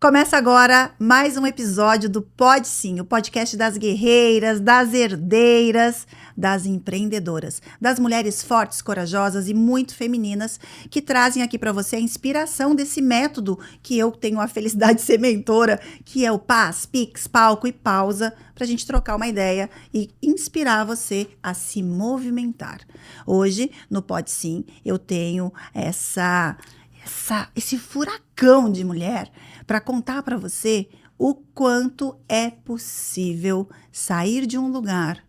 Começa agora mais um episódio do Pode Sim, o podcast das guerreiras, das herdeiras, das empreendedoras, das mulheres fortes, corajosas e muito femininas que trazem aqui para você a inspiração desse método que eu tenho a felicidade de ser mentora, que é o Paz, Pix, Palco e Pausa, para a gente trocar uma ideia e inspirar você a se movimentar. Hoje, no Pode Sim, eu tenho esse furacão de mulher para contar para você o quanto é possível sair de um lugar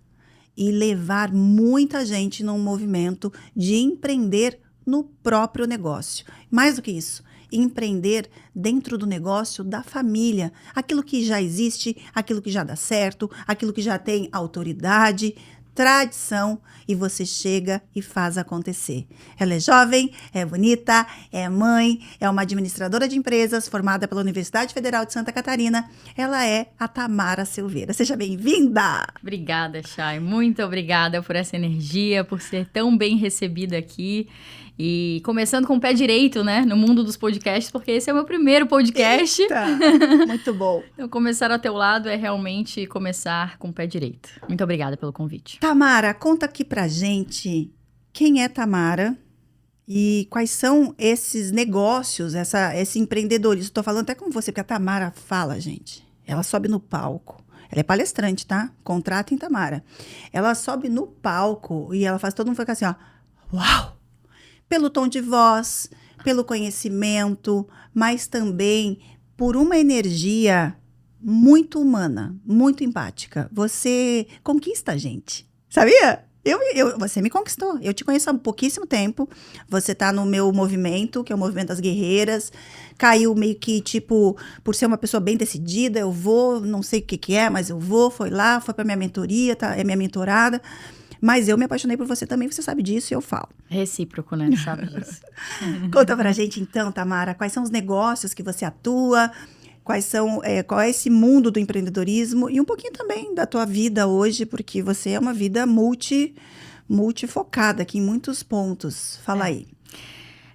e levar muita gente num movimento de empreender no próprio negócio. Mais do que isso, empreender dentro do negócio da família, aquilo que já existe, aquilo que já dá certo, aquilo que já tem autoridade, tradição, e você chega e faz acontecer. Ela é jovem, é bonita, é mãe, é uma administradora de empresas formada pela Universidade Federal de Santa Catarina. Ela é a Tamara Silveira. Seja bem-vinda! Obrigada, Chay. Muito obrigada por essa energia, por ser tão bem recebida aqui. E começando com o pé direito, né, no mundo dos podcasts, porque esse é o meu primeiro podcast. Eita, muito bom. Então, começar ao teu lado é realmente começar com o pé direito. Muito obrigada pelo convite. Tamara, conta aqui pra gente quem é Tamara e quais são esses negócios, esse empreendedorismo. Estou falando até com você, porque a Tamara fala, gente. Ela sobe no palco. Ela é palestrante, tá? Contratem Tamara. Ela sobe no palco e ela faz todo mundo ficar assim, ó. Uau! Pelo tom de voz, pelo conhecimento, mas também por uma energia muito humana, muito empática. Você conquista a gente, sabia? Você me conquistou. Eu te conheço há pouquíssimo tempo. Você está no meu movimento, que é o Movimento das Guerreiras. Caiu meio que, tipo, por ser uma pessoa bem decidida, eu vou, não sei o que é, mas eu vou, foi para minha mentoria, tá, é minha mentorada. Mas eu me apaixonei por você também, você sabe disso e eu falo. Recíproco, né? Sabe disso. Conta pra gente então, Tamara, quais são os negócios que você atua, qual é esse mundo do empreendedorismo e um pouquinho também da tua vida hoje, porque você é uma vida multifocada aqui em muitos pontos. Fala aí.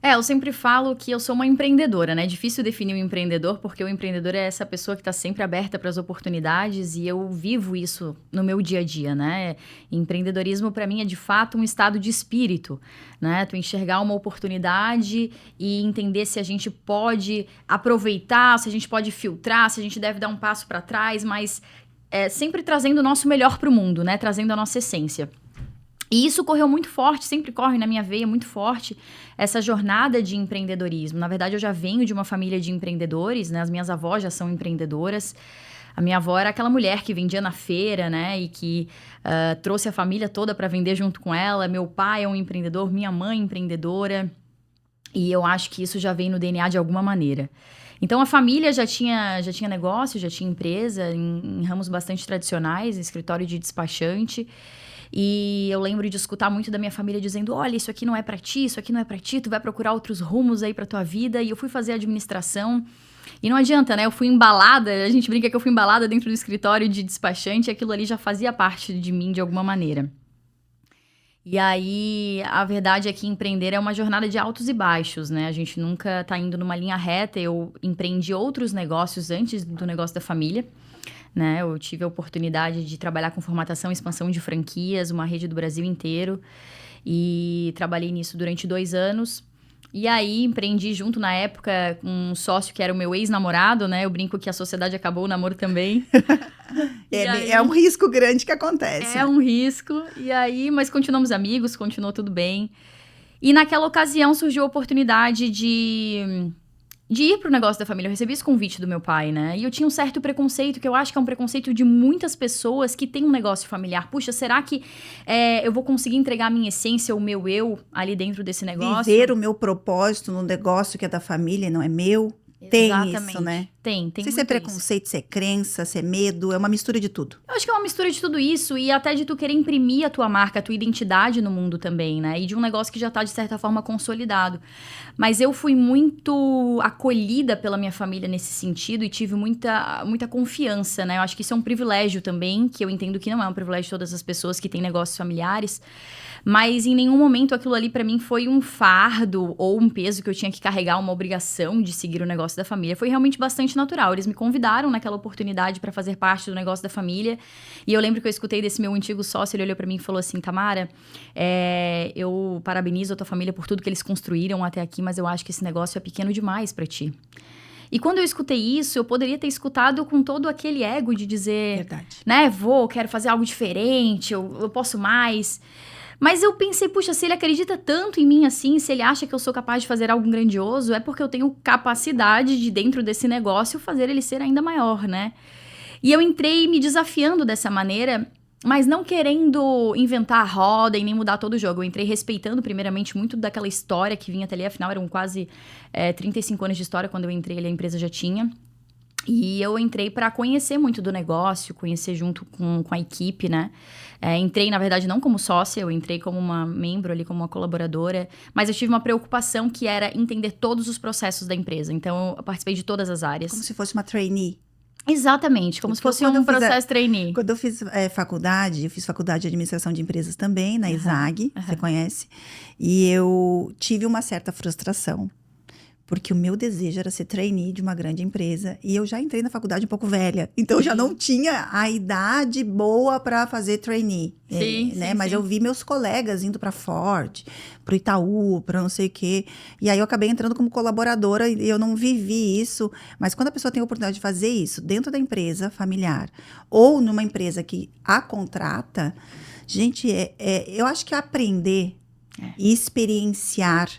Eu sempre falo que eu sou uma empreendedora, né? É difícil definir um empreendedor, porque o empreendedor é essa pessoa que está sempre aberta para as oportunidades e eu vivo isso no meu dia a dia, né? Empreendedorismo, para mim, é de fato um estado de espírito, né? Tu enxergar uma oportunidade e entender se a gente pode aproveitar, se a gente pode filtrar, se a gente deve dar um passo para trás, mas sempre trazendo o nosso melhor para o mundo, né? Trazendo a nossa essência. E isso correu muito forte, sempre corre na minha veia muito forte, essa jornada de empreendedorismo. Na verdade, eu já venho de uma família de empreendedores, né? As minhas avós já são empreendedoras. A minha avó era aquela mulher que vendia na feira, né? E que trouxe a família toda para vender junto com ela. Meu pai é um empreendedor, minha mãe é empreendedora. E eu acho que isso já vem no DNA de alguma maneira. Então, a família já tinha negócio, já tinha empresa em ramos bastante tradicionais, escritório de despachante. E eu lembro de escutar muito da minha família dizendo, olha, isso aqui não é pra ti, isso aqui não é pra ti, tu vai procurar outros rumos aí pra tua vida. E eu fui fazer administração e não adianta, né? Eu fui embalada, a gente brinca que eu fui embalada dentro do escritório de despachante e aquilo ali já fazia parte de mim de alguma maneira. E aí, a verdade é que empreender é uma jornada de altos e baixos, né? A gente nunca tá indo numa linha reta. Eu empreendi outros negócios antes do negócio da família. Né? Eu tive a oportunidade de trabalhar com formatação e expansão de franquias, uma rede do Brasil inteiro, e trabalhei nisso durante 2 anos. E aí, empreendi junto, na época, com um sócio que era o meu ex-namorado, né? Eu brinco que a sociedade acabou, o namoro também. É um risco grande que acontece. É um risco. E aí, mas continuamos amigos, continuou tudo bem. E naquela ocasião surgiu a oportunidade de ir pro negócio da família. Eu recebi esse convite do meu pai, né? E eu tinha um certo preconceito, que eu acho que é um preconceito de muitas pessoas que têm um negócio familiar. Puxa, será que eu vou conseguir entregar a minha essência, o meu eu, ali dentro desse negócio? Viver o meu propósito no negócio que é da família, não é meu? Exatamente. Tem isso, né? Tem Não sei se é preconceito, se é crença, se é medo, é uma mistura de tudo. Eu acho que é uma mistura de tudo isso e até de tu querer imprimir a tua marca, a tua identidade no mundo também, né? E de um negócio que já tá, de certa forma, consolidado. Mas eu fui muito acolhida pela minha família nesse sentido e tive muita confiança, né? Eu acho que isso é um privilégio também, que eu entendo que não é um privilégio de todas as pessoas que têm negócios familiares. Mas em nenhum momento aquilo ali pra mim foi um fardo ou um peso que eu tinha que carregar, uma obrigação de seguir o negócio da família. Foi realmente bastante natural. Eles me convidaram naquela oportunidade para fazer parte do negócio da família. E eu lembro que eu escutei desse meu antigo sócio, ele olhou para mim e falou assim: Tamara, eu parabenizo a tua família por tudo que eles construíram até aqui, mas eu acho que esse negócio é pequeno demais para ti. E quando eu escutei isso, eu poderia ter escutado com todo aquele ego de dizer, Verdade. né, quero fazer algo diferente, eu posso mais. Mas eu pensei, puxa, se ele acredita tanto em mim assim, se ele acha que eu sou capaz de fazer algo grandioso, é porque eu tenho capacidade de, dentro desse negócio, fazer ele ser ainda maior, né? E eu entrei me desafiando dessa maneira, mas não querendo inventar a roda e nem mudar todo o jogo. Eu entrei respeitando, primeiramente, muito daquela história que vinha até ali. Afinal, eram quase 35 anos de história. Quando eu entrei ali, a empresa já tinha. E eu entrei para conhecer muito do negócio, conhecer junto com a equipe, né? Entrei, na verdade, não como sócia, eu entrei como uma membro ali, como uma colaboradora. Mas eu tive uma preocupação que era entender todos os processos da empresa. Então, eu participei de todas as áreas. Como se fosse uma trainee. Exatamente, como se fosse um processo trainee. Quando eu fiz faculdade, eu fiz faculdade de administração de empresas também, na ISAG, você conhece? E eu tive uma certa frustração, porque o meu desejo era ser trainee de uma grande empresa. E eu já entrei na faculdade um pouco velha. Então, eu já não tinha a idade boa para fazer trainee. Sim, né? sim, Mas sim. eu vi meus colegas indo para Ford, para o Itaú, para não sei o quê. E aí, eu acabei entrando como colaboradora e eu não vivi isso. Mas quando a pessoa tem a oportunidade de fazer isso dentro da empresa familiar ou numa empresa que a contrata, gente, eu acho que aprender e experienciar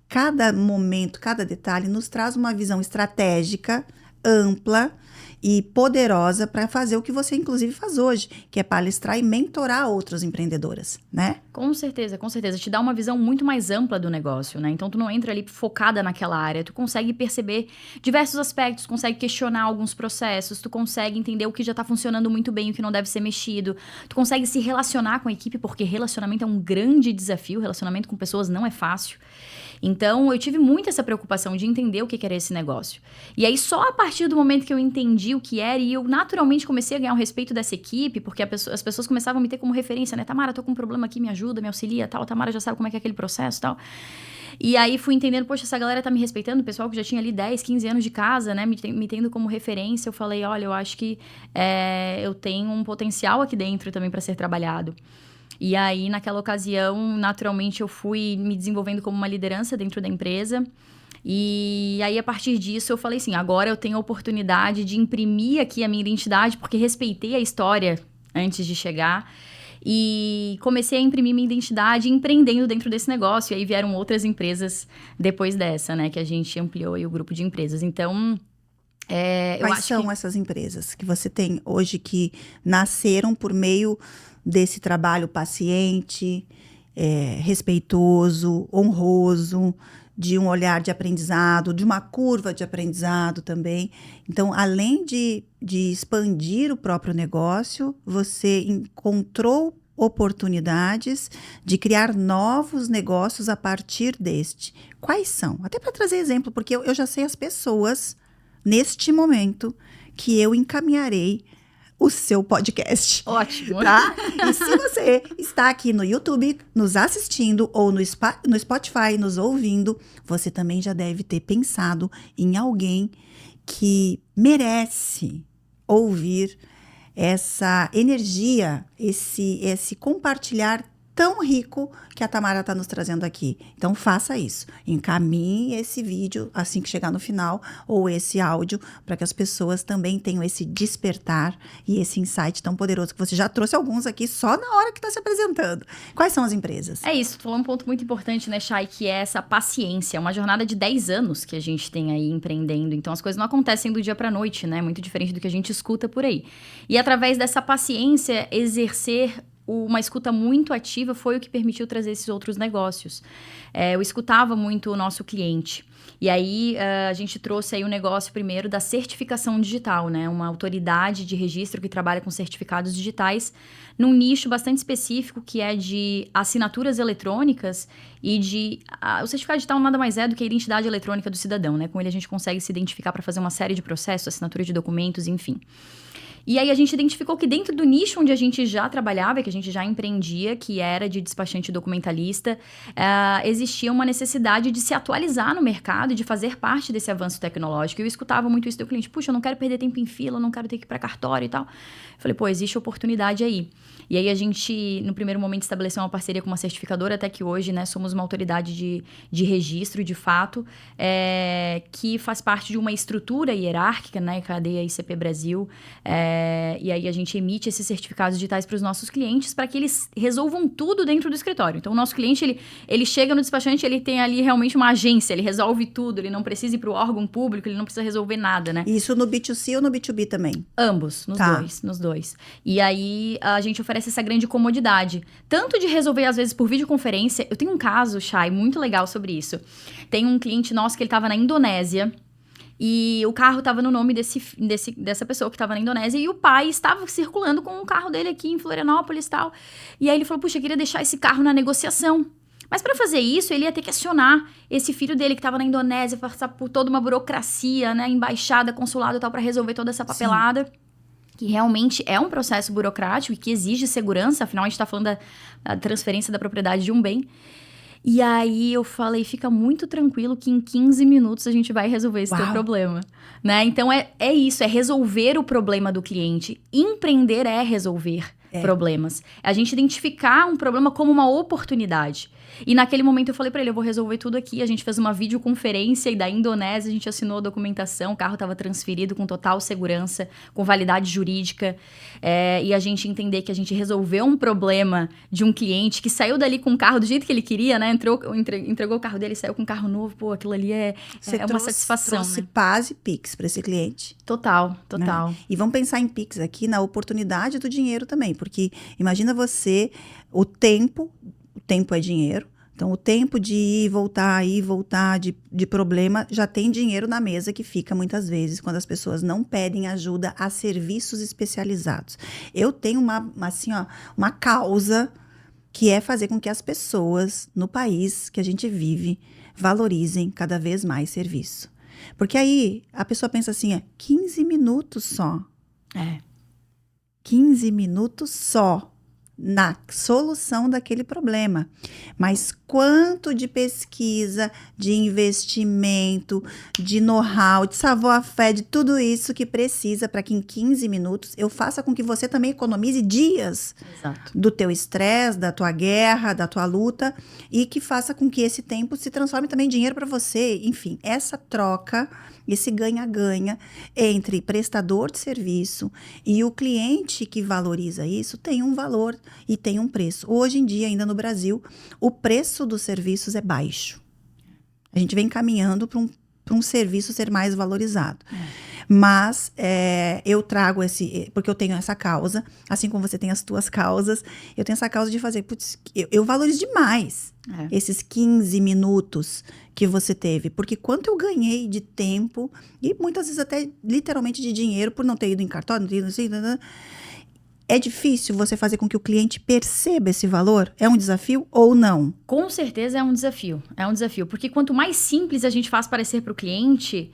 cada momento, cada detalhe nos traz uma visão estratégica, ampla e poderosa para fazer o que você, inclusive, faz hoje, que é palestrar e mentorar outras empreendedoras, né? Com certeza, com certeza. Te dá uma visão muito mais ampla do negócio, né? Então, tu não entra ali focada naquela área. Tu consegue perceber diversos aspectos, consegue questionar alguns processos, tu consegue entender o que já tá funcionando muito bem e o que não deve ser mexido. Tu consegue se relacionar com a equipe, porque relacionamento é um grande desafio. Relacionamento com pessoas não é fácil. Então, eu tive muito essa preocupação de entender o que era esse negócio. E aí, só a partir do momento que eu entendi o que era, e eu naturalmente comecei a ganhar o respeito dessa equipe, porque as pessoas começavam a me ter como referência, né? Tamara, tô com um problema aqui, me ajuda, me auxilia, tal. Tamara já sabe como é que é aquele processo, tal. E aí, fui entendendo, poxa, essa galera tá me respeitando, o pessoal que já tinha ali 10, 15 anos de casa, né? Me tendo como referência. Eu falei, olha, eu acho que eu tenho um potencial aqui dentro também para ser trabalhado. E aí, naquela ocasião, naturalmente, eu fui me desenvolvendo como uma liderança dentro da empresa. E aí, a partir disso, eu falei assim, agora eu tenho a oportunidade de imprimir aqui a minha identidade, porque respeitei a história antes de chegar. E comecei a imprimir minha identidade empreendendo dentro desse negócio. E aí, vieram outras empresas depois dessa, né? Que a gente ampliou aí o grupo de empresas. Então... Quais são essas empresas que você tem hoje que nasceram por meio desse trabalho paciente, respeitoso, honroso, de um olhar de aprendizado, de uma curva de aprendizado também? Então, além de expandir o próprio negócio, você encontrou oportunidades de criar novos negócios a partir deste. Quais são? Até para trazer exemplo, porque eu já sei as pessoas... neste momento que eu encaminharei o seu podcast. Ótimo. Tá? E se você está aqui no YouTube nos assistindo ou no Spotify nos ouvindo, você também já deve ter pensado em alguém que merece ouvir essa energia, esse compartilhar tão rico que a Tamara está nos trazendo aqui. Então, faça isso. Encaminhe esse vídeo assim que chegar no final, ou esse áudio, para que as pessoas também tenham esse despertar e esse insight tão poderoso, que você já trouxe alguns aqui só na hora que está se apresentando. Quais são as empresas? É isso, tu falou um ponto muito importante, né, Chay, que é essa paciência. Uma jornada de 10 anos que a gente tem aí empreendendo. Então, as coisas não acontecem do dia para a noite, né? Muito diferente do que a gente escuta por aí. E através dessa paciência, exercer uma escuta muito ativa foi o que permitiu trazer esses outros negócios. Eu escutava muito o nosso cliente. E aí, a gente trouxe aí o negócio primeiro da certificação digital, né? Uma autoridade de registro que trabalha com certificados digitais num nicho bastante específico, que é de assinaturas eletrônicas e o certificado digital nada mais é do que a identidade eletrônica do cidadão, né? Com ele a gente consegue se identificar para fazer uma série de processos, assinatura de documentos, enfim. E aí a gente identificou que dentro do nicho onde a gente já trabalhava, que a gente já empreendia, que era de despachante documentalista, existia uma necessidade de se atualizar no mercado e de fazer parte desse avanço tecnológico. Eu escutava muito isso do cliente, puxa, eu não quero perder tempo em fila, eu não quero ter que ir para cartório e tal. Eu falei, pô, existe oportunidade aí. E aí a gente, no primeiro momento, estabeleceu uma parceria com uma certificadora, até que hoje, né, somos uma autoridade de registro, de fato, que faz parte de uma estrutura hierárquica, né, cadeia ICP Brasil, e aí a gente emite esses certificados digitais para os nossos clientes para que eles resolvam tudo dentro do escritório. Então, o nosso cliente, ele chega no despachante, ele tem ali realmente uma agência, ele resolve tudo, ele não precisa ir para o órgão público, ele não precisa resolver nada, né? Isso no B2C ou no B2B também? Ambos, nos dois. E aí, a gente oferece essa grande comodidade. Tanto de resolver, às vezes, por videoconferência. Eu tenho um caso, Chay, muito legal sobre isso. Tem um cliente nosso que ele estava na Indonésia. E o carro estava no nome dessa pessoa que estava na Indonésia. E o pai estava circulando com o carro dele aqui em Florianópolis e tal. E aí ele falou, puxa, eu queria deixar esse carro na negociação. Mas para fazer isso, ele ia ter que acionar esse filho dele que estava na Indonésia, passar por toda uma burocracia, né? Embaixada, consulado e tal, para resolver toda essa papelada. Sim. Que realmente é um processo burocrático e que exige segurança, afinal a gente está falando da transferência da propriedade de um bem. E aí eu falei, fica muito tranquilo que em 15 minutos a gente vai resolver esse teu problema, né? Então é isso, é resolver o problema do cliente. Empreender é resolver problemas. É a gente identificar um problema como uma oportunidade. E naquele momento eu falei pra ele, eu vou resolver tudo aqui. A gente fez uma videoconferência e da Indonésia a gente assinou a documentação, o carro estava transferido com total segurança, com validade jurídica. E a gente entender que a gente resolveu um problema de um cliente que saiu dali com o carro do jeito que ele queria, né? Entregou o carro dele e saiu com um carro novo. Pô, aquilo ali é uma satisfação, trouxe, né? paz e Pix para esse cliente. Total. Né? E vamos pensar em Pix aqui na oportunidade do dinheiro também, porque imagina você, o tempo é dinheiro, então o tempo de ir e voltar de problema, já tem dinheiro na mesa que fica muitas vezes quando as pessoas não pedem ajuda a serviços especializados. Eu tenho uma causa que é fazer com que as pessoas no país que a gente vive valorizem cada vez mais serviço. Porque aí a pessoa pensa assim, 15 minutos só. 15 minutos só na solução daquele problema. Mas quanto de pesquisa, de investimento, de know-how, de savoir-faire, de tudo isso que precisa para que em 15 minutos eu faça com que você também economize dias do teu estresse, da tua guerra, da tua luta, e que faça com que esse tempo se transforme também em dinheiro para você. Enfim, essa troca, esse ganha-ganha entre prestador de serviço e o cliente que valoriza isso tem um valor e tem um preço. Hoje em dia, ainda no Brasil, o preço dos serviços é baixo. A gente vem caminhando para um serviço ser mais valorizado. Mas eu trago porque eu tenho essa causa, assim como você tem as tuas causas, eu tenho essa causa de fazer, eu valorizo demais esses 15 minutos que você teve, porque quanto eu ganhei de tempo, e muitas vezes até literalmente de dinheiro, por não ter ido em cartório, não ter ido assim, é difícil você fazer com que o cliente perceba esse valor? É um desafio ou não? Com certeza é um desafio, porque quanto mais simples a gente faz parecer para o cliente,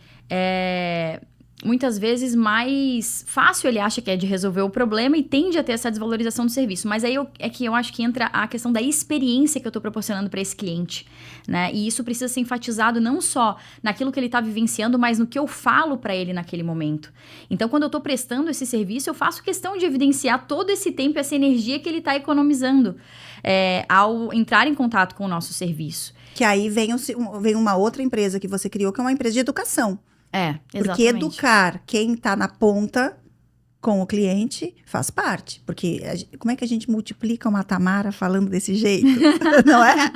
muitas vezes mais fácil ele acha que é de resolver o problema e tende a ter essa desvalorização do serviço. Mas aí que eu acho que entra a questão da experiência que eu estou proporcionando para esse cliente, né? E isso precisa ser enfatizado não só naquilo que ele está vivenciando, mas no que eu falo para ele naquele momento. Então, quando eu estou prestando esse serviço, eu faço questão de evidenciar todo esse tempo, essa energia que ele está economizando ao entrar em contato com o nosso serviço. Que aí vem uma outra empresa que você criou, que é uma empresa de educação. Exatamente. Porque educar quem está na ponta com o cliente faz parte. Porque como é que a gente multiplica uma Tamara falando desse jeito? Não é?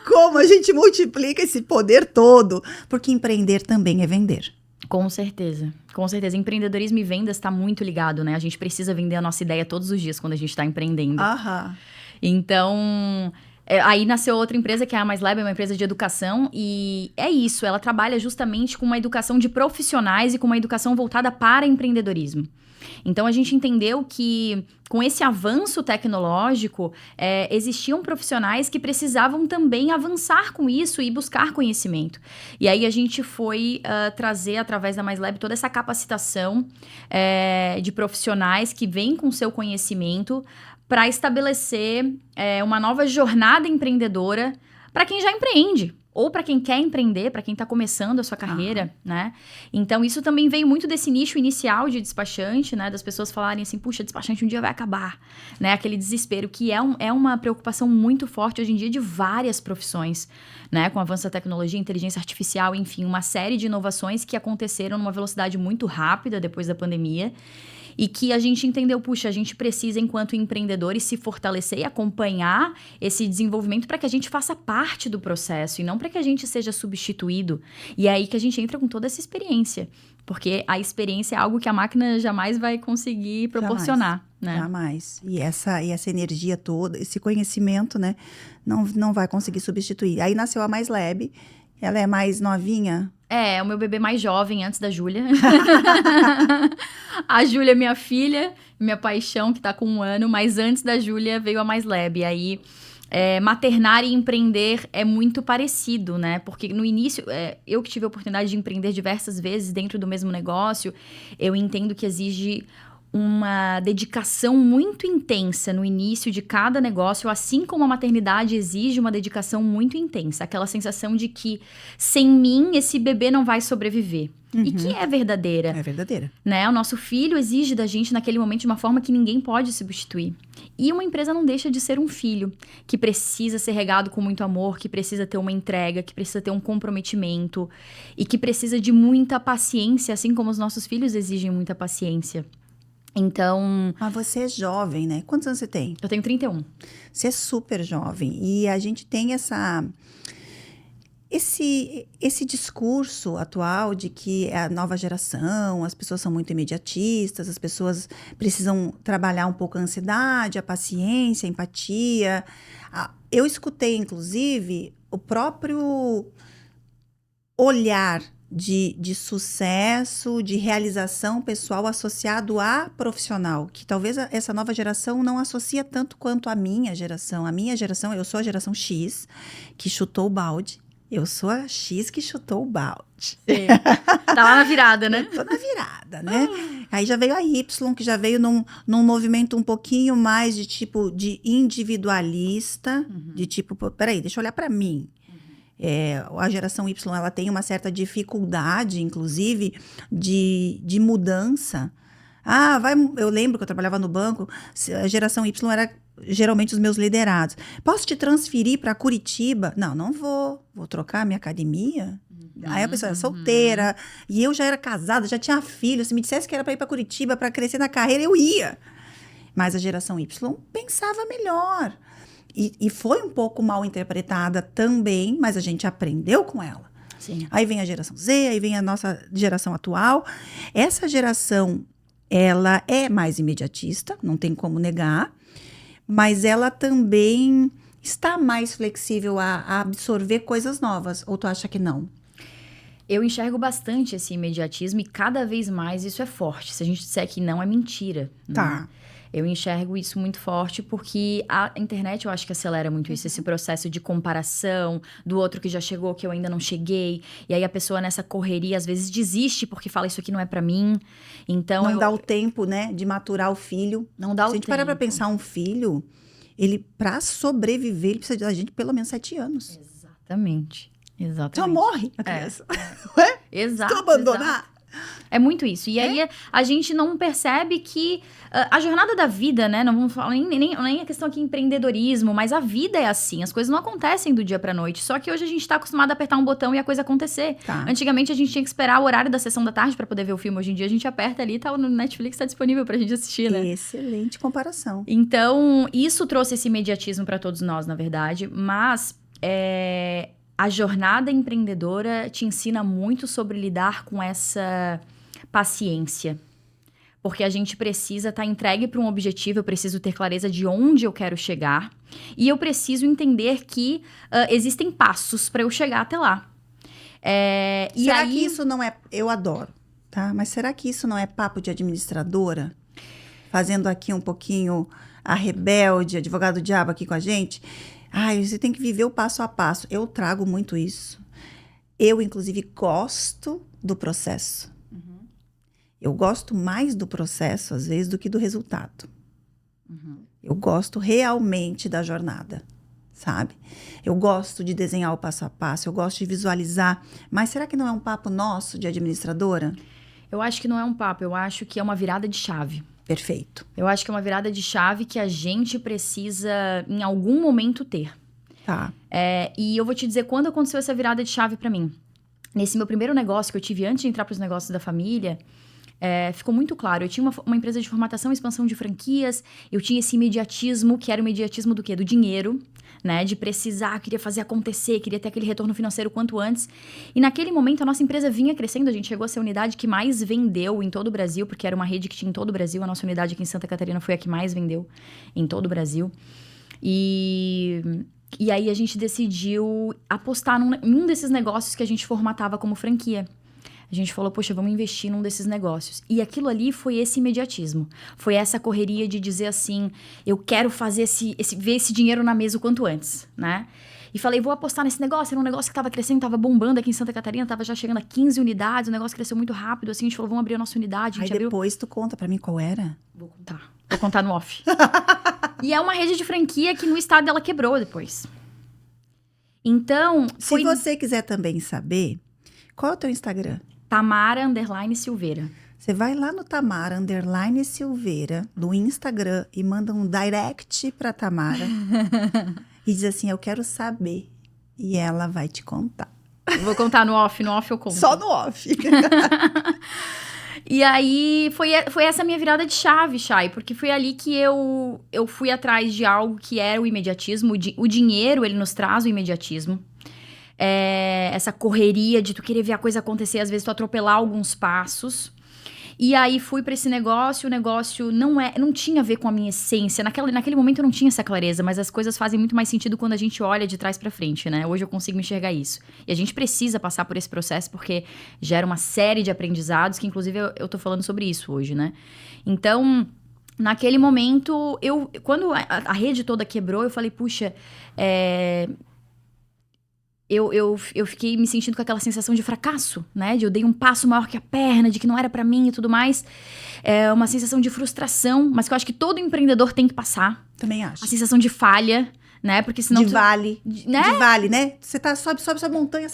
Como a gente multiplica esse poder todo? Porque empreender também é vender. Com certeza. Empreendedorismo e vendas está muito ligado, né? A gente precisa vender a nossa ideia todos os dias quando a gente está empreendendo. Então... Aí nasceu outra empresa, que é a Mais Lab, é uma empresa de educação, e é isso, ela trabalha justamente com uma educação de profissionais e com uma educação voltada para empreendedorismo. Então, a gente entendeu que, com esse avanço tecnológico, existiam profissionais que precisavam também avançar com isso e buscar conhecimento. E aí, a gente foi trazer, através da Mais Lab, toda essa capacitação de profissionais que vêm com seu conhecimento para estabelecer uma nova jornada empreendedora para quem já empreende. Ou para quem quer empreender, para quem está começando a sua carreira, né? Então, isso também veio muito desse nicho inicial de despachante, né? Das pessoas falarem assim, puxa, despachante um dia vai acabar, né? Aquele desespero, que é uma preocupação muito forte hoje em dia de várias profissões, né? Com o avanço da tecnologia, inteligência artificial, enfim, uma série de inovações que aconteceram numa velocidade muito rápida depois da pandemia. E que a gente entendeu, puxa, a gente precisa, enquanto empreendedores, se fortalecer e acompanhar esse desenvolvimento para que a gente faça parte do processo e não para que a gente seja substituído. E é aí que a gente entra com toda essa experiência. Porque a experiência é algo que a máquina jamais vai conseguir proporcionar, né? Jamais. E essa energia toda, esse conhecimento, né? Não vai conseguir substituir. Aí nasceu a Mais Lab. Ela é mais novinha? É o meu bebê mais jovem, antes da Júlia. A Júlia é minha filha, minha paixão, que tá com 1 ano. Mas antes da Júlia veio a Mais Lab. E aí, maternar e empreender é muito parecido, né? Porque no início, eu que tive a oportunidade de empreender diversas vezes dentro do mesmo negócio, eu entendo que exige uma dedicação muito intensa no início de cada negócio, assim como a maternidade exige uma dedicação muito intensa. Aquela sensação de que, sem mim, esse bebê não vai sobreviver. Uhum. E que é verdadeira. É verdadeira. Né? O nosso filho exige da gente naquele momento de uma forma que ninguém pode substituir. E uma empresa não deixa de ser um filho, que precisa ser regado com muito amor, que precisa ter uma entrega, que precisa ter um comprometimento e que precisa de muita paciência, assim como os nossos filhos exigem muita paciência. Então... Mas você é jovem, né? Quantos anos você tem? Eu tenho 31. Você é super jovem. E a gente tem esse discurso atual de que é a nova geração, as pessoas são muito imediatistas, as pessoas precisam trabalhar um pouco a ansiedade, a paciência, a empatia. Eu escutei, inclusive, o próprio olhar de sucesso, de realização pessoal associado a profissional, que talvez essa nova geração não associa tanto quanto a minha geração. A minha geração, eu sou a geração X, que chutou o balde. Eu sou a X que chutou o balde. Sim. Tá lá na virada, né? Tô na virada, né? Aí já veio a Y, que já veio num movimento um pouquinho mais de tipo de individualista, de tipo, peraí, deixa eu olhar para mim. A geração Y, ela tem uma certa dificuldade, inclusive, de mudança. Eu lembro que eu trabalhava no banco, a geração Y era geralmente os meus liderados. Posso te transferir para Curitiba? Não vou. Vou trocar a minha academia? Aí a pessoa era solteira, e eu já era casada, já tinha filho. Se me dissesse que era para ir para Curitiba, para crescer na carreira, eu ia. Mas a geração Y pensava melhor. E foi um pouco mal interpretada também, mas a gente aprendeu com ela. Sim. Aí vem a geração Z, aí vem a nossa geração atual. Essa geração, ela é mais imediatista, não tem como negar, mas ela também está mais flexível a absorver coisas novas. Ou tu acha que não? Eu enxergo bastante esse imediatismo e cada vez mais isso é forte. Se a gente disser que não, é mentira. Tá. Né? Eu enxergo isso muito forte porque a internet, eu acho que acelera muito isso. Esse processo de comparação do outro que já chegou, que eu ainda não cheguei. E aí a pessoa nessa correria, às vezes, desiste porque fala, isso aqui não é pra mim. Então, não dá o tempo, né, de maturar o filho. Não dá o tempo. Se a gente parar pra pensar, um filho, ele, pra sobreviver, ele precisa da gente pelo menos 7 anos. Exatamente. Então morre a criança. Exato. Se tu abandonar... É muito isso. E aí a gente não percebe que a jornada da vida, né? Não vamos falar nem a questão aqui empreendedorismo, mas a vida é assim. As coisas não acontecem do dia pra noite. Só que hoje a gente tá acostumado a apertar um botão e a coisa acontecer. Tá. Antigamente a gente tinha que esperar o horário da sessão da tarde pra poder ver o filme. Hoje em dia a gente aperta ali, tá no Netflix, tá disponível pra gente assistir, né? Excelente comparação. Então, isso trouxe esse imediatismo pra todos nós, na verdade. Mas a jornada empreendedora te ensina muito sobre lidar com essa paciência. Porque a gente precisa estar entregue para um objetivo, eu preciso ter clareza de onde eu quero chegar. E eu preciso entender que existem passos para eu chegar até lá. Será que isso não é... Eu adoro, tá? Mas será que isso não é papo de administradora? fazendo aqui um pouquinho a rebelde, advogado do diabo aqui com a gente. Ai, você tem que viver o passo a passo. Eu trago muito isso. Eu, inclusive, gosto do processo. Eu gosto mais do processo, às vezes, do que do resultado. Eu gosto realmente da jornada, sabe? Eu gosto de desenhar o passo a passo, eu gosto de visualizar. Mas será que não é um papo nosso de administradora? Eu acho que não é um papo, eu acho que é uma virada de chave. Perfeito. Eu acho que é uma virada de chave que a gente precisa, em algum momento, ter. Tá. E eu vou te dizer quando aconteceu essa virada de chave pra mim. Nesse meu primeiro negócio que eu tive antes de entrar pros negócios da família, ficou muito claro. Eu tinha uma empresa de formatação e expansão de franquias, eu tinha esse imediatismo, que era o imediatismo do quê? Do dinheiro, né? De precisar, queria fazer acontecer, queria ter aquele retorno financeiro quanto antes. E naquele momento a nossa empresa vinha crescendo, a gente chegou a ser a unidade que mais vendeu em todo o Brasil, porque era uma rede que tinha em todo o Brasil, a nossa unidade aqui em Santa Catarina foi a que mais vendeu em todo o Brasil. E aí a gente decidiu apostar num desses negócios que a gente formatava como franquia. A gente falou, poxa, vamos investir num desses negócios. E aquilo ali foi esse imediatismo. Foi essa correria de dizer assim, eu quero fazer ver esse dinheiro na mesa o quanto antes, né? E falei, vou apostar nesse negócio. Era um negócio que estava crescendo, estava bombando aqui em Santa Catarina, estava já chegando a 15 unidades, o negócio cresceu muito rápido, assim, a gente falou, vamos abrir a nossa unidade. Aí depois tu conta pra mim qual era. Vou contar no off. E é uma rede de franquia que no estado ela quebrou depois. Então, Se você quiser também saber, qual é o teu Instagram? Tamara_Silveira. Você vai lá no Tamara_Silveira, no Instagram, e manda um direct pra Tamara. E diz assim, eu quero saber. E ela vai te contar. Vou contar no off eu conto. Só no off. E aí, foi essa minha virada de chave, Chay, porque foi ali que eu fui atrás de algo que era o imediatismo. O dinheiro, ele nos traz o imediatismo. Essa correria de tu querer ver a coisa acontecer, às vezes tu atropelar alguns passos. E aí fui pra esse negócio, o negócio não tinha a ver com a minha essência. Naquele momento eu não tinha essa clareza, mas as coisas fazem muito mais sentido quando a gente olha de trás pra frente, né? Hoje eu consigo enxergar isso. E a gente precisa passar por esse processo porque gera uma série de aprendizados, que inclusive eu tô falando sobre isso hoje, né? Então, naquele momento, quando a rede toda quebrou, eu falei, puxa, eu fiquei me sentindo com aquela sensação de fracasso, né? De eu dei um passo maior que a perna, de que não era pra mim e tudo mais. É uma sensação de frustração, mas que eu acho que todo empreendedor tem que passar. Também acho. A sensação de falha, né? Porque senão Vale. né? De vale, né? Você sobe montanha.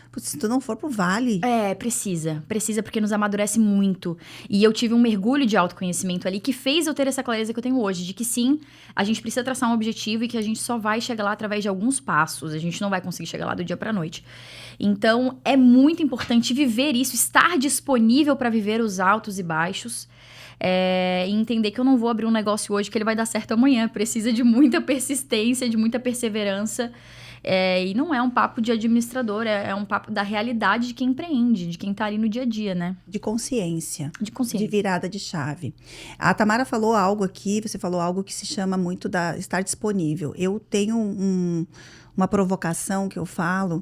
Putz, se tu não for pro vale. Precisa, porque nos amadurece muito. E eu tive um mergulho de autoconhecimento ali que fez eu ter essa clareza que eu tenho hoje, de que sim, a gente precisa traçar um objetivo e que a gente só vai chegar lá através de alguns passos. A gente não vai conseguir chegar lá do dia pra noite. Então, é muito importante viver isso, estar disponível para viver os altos e baixos. E entender que eu não vou abrir um negócio hoje que ele vai dar certo amanhã. Precisa de muita persistência, de muita perseverança. E não é um papo de administrador, é um papo da realidade de quem empreende, de quem tá ali no dia a dia, né? De consciência. De virada de chave. A Tamara falou algo aqui, você falou algo que se chama muito da estar disponível. Eu tenho uma provocação que eu falo,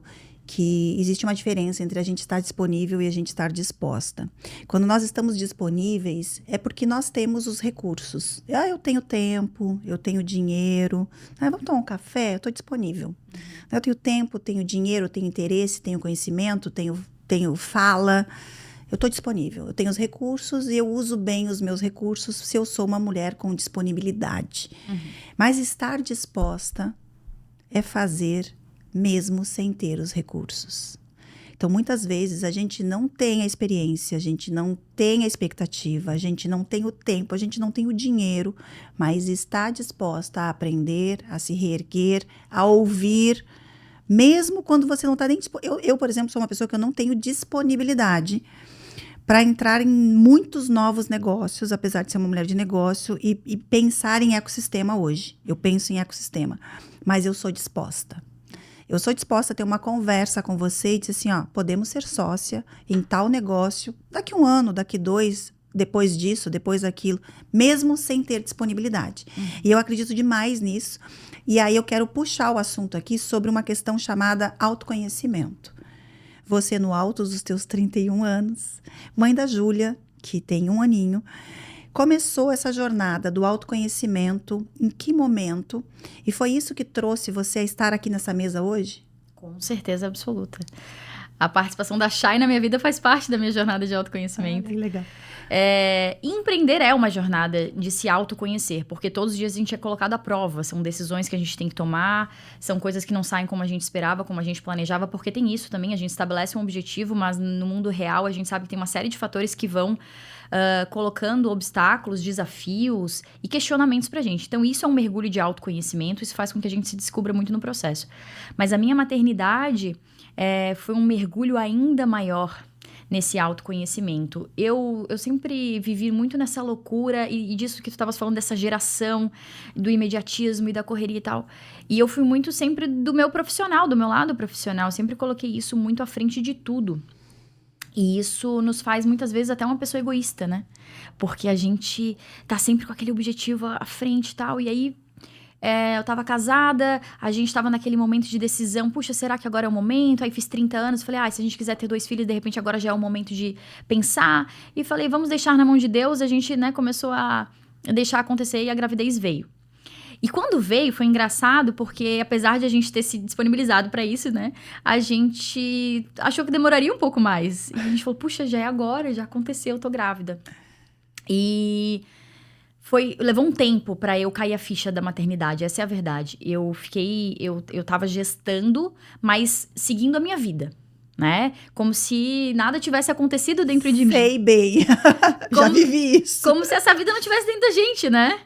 que existe uma diferença entre a gente estar disponível e a gente estar disposta. Quando nós estamos disponíveis, é porque nós temos os recursos. Eu tenho tempo, eu tenho dinheiro. Vamos tomar um café? Eu estou disponível. Eu tenho tempo, tenho dinheiro, tenho interesse, tenho conhecimento, tenho fala. Eu estou disponível. Eu tenho os recursos e eu uso bem os meus recursos se eu sou uma mulher com disponibilidade. Mas estar disposta é fazer mesmo sem ter os recursos. Então, muitas vezes, a gente não tem a experiência, a gente não tem a expectativa, a gente não tem o tempo, a gente não tem o dinheiro, mas está disposta a aprender, a se reerguer, a ouvir, mesmo quando você não está nem disponível. Eu, por exemplo, sou uma pessoa que eu não tenho disponibilidade para entrar em muitos novos negócios, apesar de ser uma mulher de negócio, e pensar em ecossistema hoje. Eu penso em ecossistema, mas eu sou disposta. Eu sou disposta a ter uma conversa com você e dizer assim, podemos ser sócia em tal negócio daqui 1 ano, daqui 2, depois disso, depois daquilo, mesmo sem ter disponibilidade. E eu acredito demais nisso. E aí eu quero puxar o assunto aqui sobre uma questão chamada autoconhecimento. Você no alto dos teus 31 anos, mãe da Júlia, que tem 1 aninho, começou essa jornada do autoconhecimento? Em que momento? E foi isso que trouxe você a estar aqui nessa mesa hoje? Com certeza absoluta. A participação da Chay na minha vida faz parte da minha jornada de autoconhecimento. Legal. Empreender é uma jornada de se autoconhecer, porque todos os dias a gente é colocado à prova. São decisões que a gente tem que tomar, são coisas que não saem como a gente esperava, como a gente planejava, porque tem isso também, a gente estabelece um objetivo, mas no mundo real a gente sabe que tem uma série de fatores que vão colocando obstáculos, desafios e questionamentos pra gente. Então isso é um mergulho de autoconhecimento, isso faz com que a gente se descubra muito no processo. Mas a minha maternidade foi um mergulho ainda maior nesse autoconhecimento. Eu sempre vivi muito nessa loucura e disso que tu estavas falando, dessa geração do imediatismo e da correria e tal. E eu fui muito sempre do meu profissional, do meu lado profissional. Sempre coloquei isso muito à frente de tudo. E isso nos faz, muitas vezes, até uma pessoa egoísta, né? Porque a gente tá sempre com aquele objetivo à frente e tal. E aí, eu tava casada, a gente tava naquele momento de decisão. Puxa, será que agora é o momento? Aí fiz 30 anos, falei, se a gente quiser ter 2 filhos, de repente agora já é o momento de pensar. E falei, vamos deixar na mão de Deus. A gente, né, começou a deixar acontecer e a gravidez veio. E quando veio, foi engraçado, porque apesar de a gente ter se disponibilizado pra isso, né? A gente achou que demoraria um pouco mais. E a gente falou, puxa, já é agora, já aconteceu, eu tô grávida. E levou um tempo pra eu cair a ficha da maternidade, essa é a verdade. Eu tava gestando, mas seguindo a minha vida, né? Como se nada tivesse acontecido dentro de mim. Sei bem, já vivi isso. Como se essa vida não tivesse dentro da gente, né?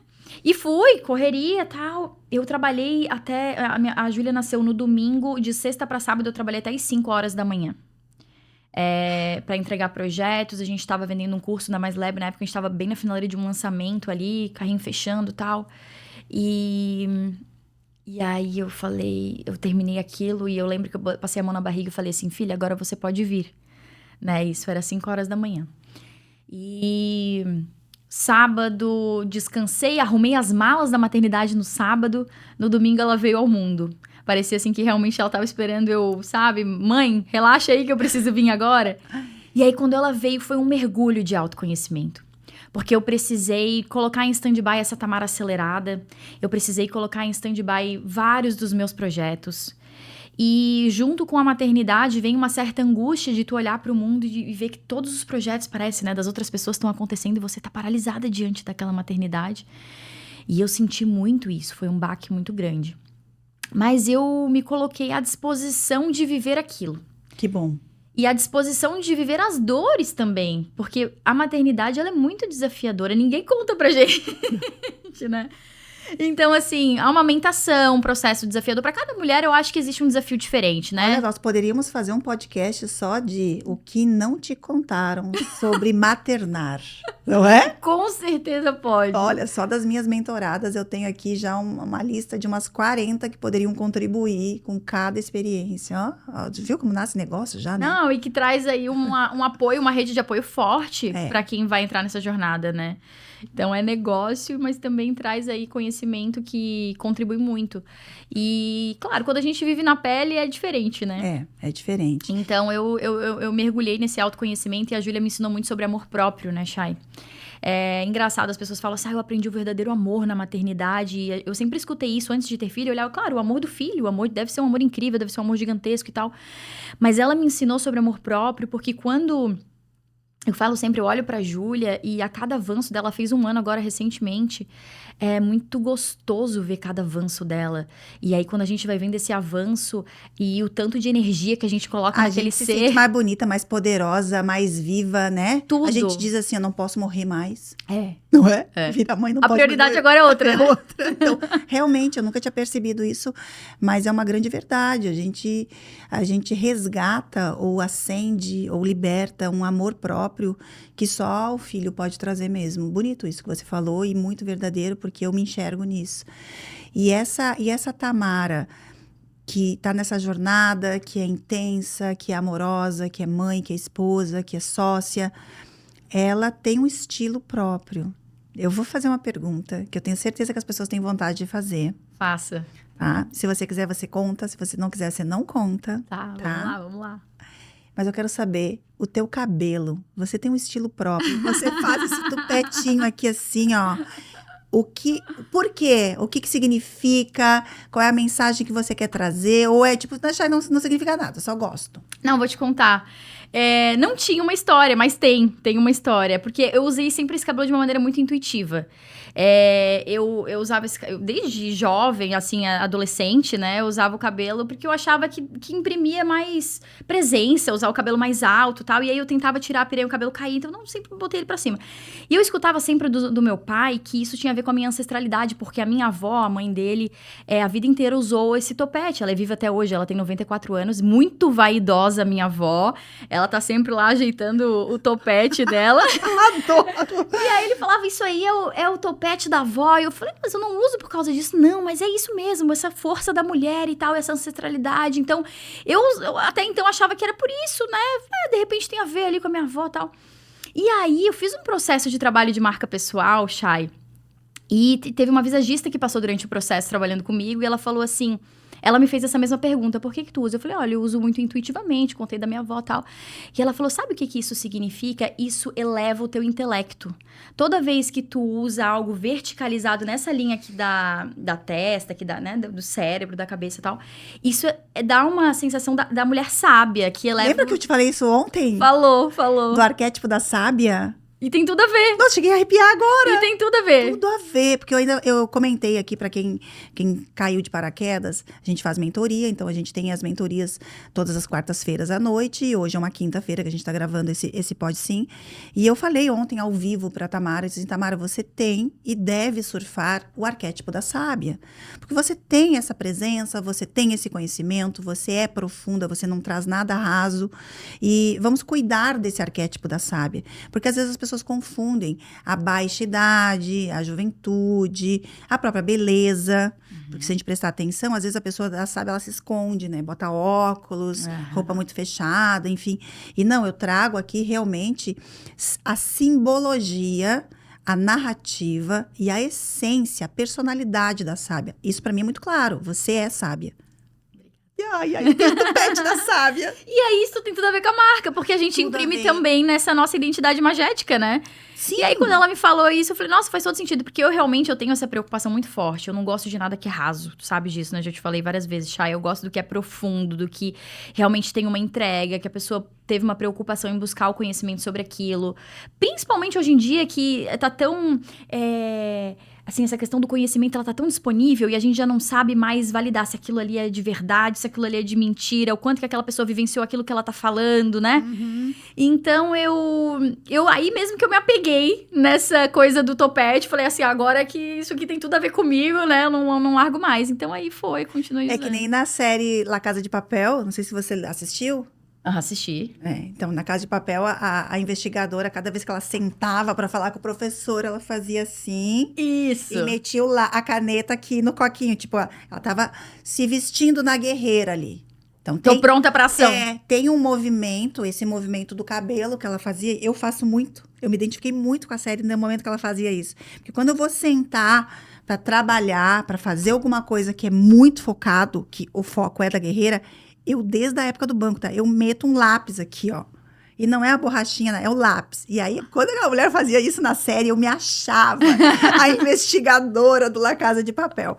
E fui, correria e tal. Eu trabalhei até... A Júlia nasceu no domingo, de sexta pra sábado, eu trabalhei até às 5 horas da manhã. Pra entregar projetos, a gente tava vendendo um curso na Mais Lab, na época a gente tava bem na finaleira de um lançamento ali, carrinho fechando e tal. E aí eu falei, eu terminei aquilo e eu lembro que eu passei a mão na barriga e falei assim, filha, agora você pode vir. Né, isso era 5 horas da manhã. E... sábado, descansei, arrumei as malas da maternidade no sábado. No domingo ela veio ao mundo. Parecia assim que realmente ela tava esperando eu, sabe? Mãe, relaxa aí que eu preciso vir agora. E aí quando ela veio foi um mergulho de autoconhecimento. Porque eu precisei colocar em stand-by essa Tamara acelerada. Eu precisei colocar em stand-by vários dos meus projetos. E junto com a maternidade vem uma certa angústia de tu olhar para o mundo e ver que todos os projetos, parece, né, das outras pessoas estão acontecendo e você tá paralisada diante daquela maternidade. E eu senti muito isso, foi um baque muito grande. Mas eu me coloquei à disposição de viver aquilo. Que bom. E à disposição de viver as dores também, porque a maternidade ela é muito desafiadora, ninguém conta pra gente, né? Então, assim, a amamentação, um processo desafiador. Para cada mulher, eu acho que existe um desafio diferente, né? Olha, nós poderíamos fazer um podcast só de o que não te contaram sobre maternar, não é? Com certeza pode. Olha, só das minhas mentoradas, eu tenho aqui já uma lista de umas 40 que poderiam contribuir com cada experiência. Ó, viu como nasce negócio já, né? Não, e que traz aí um apoio, uma rede de apoio forte para quem vai entrar nessa jornada, né? Então, é negócio, mas também traz aí conhecimento que contribui muito. E, claro, quando a gente vive na pele, é diferente, né? É diferente. Então, eu mergulhei nesse autoconhecimento e a Júlia me ensinou muito sobre amor próprio, né, Chay? É engraçado, as pessoas falam assim, eu aprendi o verdadeiro amor na maternidade. E eu sempre escutei isso antes de ter filho. Eu olhava, claro, o amor do filho, o amor deve ser um amor incrível, deve ser um amor gigantesco e tal. Mas ela me ensinou sobre amor próprio, porque quando... eu falo sempre, eu olho pra Júlia e a cada avanço dela, fez 1 ano agora recentemente, é muito gostoso ver cada avanço dela. E aí, quando a gente vai vendo esse avanço e o tanto de energia que a gente coloca naquele ser... a gente se sente mais bonita, mais poderosa, mais viva, né? Tudo. A gente diz assim, eu não posso morrer mais. É. Não é? Vira mãe, não pode morrer. A prioridade agora é outra, né? Então, realmente, eu nunca tinha percebido isso, mas é uma grande verdade. A gente resgata ou acende ou liberta um amor próprio que só o filho pode trazer mesmo. Bonito isso que você falou e muito verdadeiro, porque eu me enxergo nisso. E essa Tamara que está nessa jornada, que é intensa, que é amorosa, que é mãe, que é esposa, que é sócia, ela tem um estilo próprio. Eu vou fazer uma pergunta que eu tenho certeza que as pessoas têm vontade de fazer. Faça. Tá? Se você quiser, você conta. Se você não quiser, você não conta. Tá? Vamos lá. Mas eu quero saber, o teu cabelo, você tem um estilo próprio, você faz esse tupetinho aqui assim, ó. Por quê? O que significa? Qual é a mensagem que você quer trazer? Ou é tipo, não significa nada, só gosto. Não, vou te contar. Não tinha uma história, mas tem uma história. Porque eu usei sempre esse cabelo de uma maneira muito intuitiva. Eu usava desde jovem, assim, adolescente, né? Eu usava o cabelo porque eu achava que imprimia mais presença, usar o cabelo mais alto e tal. E aí eu tentava tirar a pereira, o cabelo cair, então eu não sempre botei ele pra cima. E eu escutava sempre do meu pai que isso tinha a ver com a minha ancestralidade, porque a minha avó, a mãe dele, a vida inteira usou esse topete. Ela é viva até hoje, ela tem 94 anos, muito vaidosa, minha avó. Ela tá sempre lá ajeitando o topete dela. Adoro! E aí ele falava, isso aí é o topete da avó. E eu falei, mas eu não uso por causa disso. Não, mas é isso mesmo, essa força da mulher e tal, essa ancestralidade. Então, eu até então achava que era por isso, né? De repente tem a ver ali com a minha avó e tal. E aí, eu fiz um processo de trabalho de marca pessoal, Chay. E teve uma visagista que passou durante o processo trabalhando comigo. E ela falou assim... Ela me fez essa mesma pergunta, por que tu usa? Eu falei, olha, eu uso muito intuitivamente, contei da minha avó e tal. E ela falou, sabe o que isso significa? Isso eleva o teu intelecto. Toda vez que tu usa algo verticalizado nessa linha aqui da testa, aqui né, do cérebro, da cabeça e tal, isso dá uma sensação da mulher sábia, que eleva... Lembra que eu te falei isso ontem? Falou. Do arquétipo da sábia? E tem tudo a ver. Nossa, cheguei a arrepiar agora. E tem tudo a ver. Tudo a ver, porque eu comentei aqui para quem caiu de paraquedas, a gente faz mentoria, então a gente tem as mentorias todas as quartas-feiras à noite, e hoje é uma quinta-feira que a gente tá gravando esse Pode Sim. E eu falei ontem ao vivo pra Tamara, eu disse, Tamara, você tem e deve surfar o arquétipo da sábia. Porque você tem essa presença, você tem esse conhecimento, você é profunda, você não traz nada raso. E vamos cuidar desse arquétipo da sábia. Porque às vezes as pessoas confundem a baixa idade, a juventude, a própria beleza. Porque se a gente prestar atenção, às vezes a pessoa da sábia, ela se esconde, né? Bota óculos, roupa muito fechada, enfim. E não, eu trago aqui realmente a simbologia, a narrativa e a essência, a personalidade da sábia. Isso para mim é muito claro. Você é sábia. Ai, tem o tupete da sábia. E aí, isso tem tudo a ver com a marca, porque a gente Tudo imprime também nessa nossa identidade magética, né? Sim. E aí, quando ela me falou isso, eu falei, nossa, faz todo sentido, porque eu tenho essa preocupação muito forte. Eu não gosto de nada que é raso, tu sabe disso, né? Já te falei várias vezes, Chay. Eu gosto do que é profundo, do que realmente tem uma entrega, que a pessoa teve uma preocupação em buscar o conhecimento sobre aquilo. Principalmente hoje em dia, que tá tão... assim, essa questão do conhecimento, ela tá tão disponível e a gente já não sabe mais validar se aquilo ali é de verdade, se aquilo ali é de mentira, o quanto que aquela pessoa vivenciou aquilo que ela tá falando, né? Então, eu aí mesmo que eu me apeguei nessa coisa do topete, falei assim, agora que isso aqui tem tudo a ver comigo, né? Eu não largo mais. Então, aí continuei usando. É que nem na série La Casa de Papel, não sei se você assistiu. Assisti. Então, na Casa de Papel, a investigadora, cada vez que ela sentava para falar com o professor, ela fazia assim. Isso. E metia a caneta aqui no coquinho. Tipo, ela tava se vestindo na guerreira ali. Então, Tô pronta pra ação. Tem um movimento, esse movimento do cabelo que ela fazia, eu faço muito. Eu me identifiquei muito com a série no momento que ela fazia isso. Porque quando eu vou sentar para trabalhar, para fazer alguma coisa que é muito focado, que o foco é da guerreira, eu, desde a época do banco, tá? Eu meto um lápis aqui, ó. E não é a borrachinha, é o lápis. E aí, quando a mulher fazia isso na série, eu me achava a investigadora do La Casa de Papel.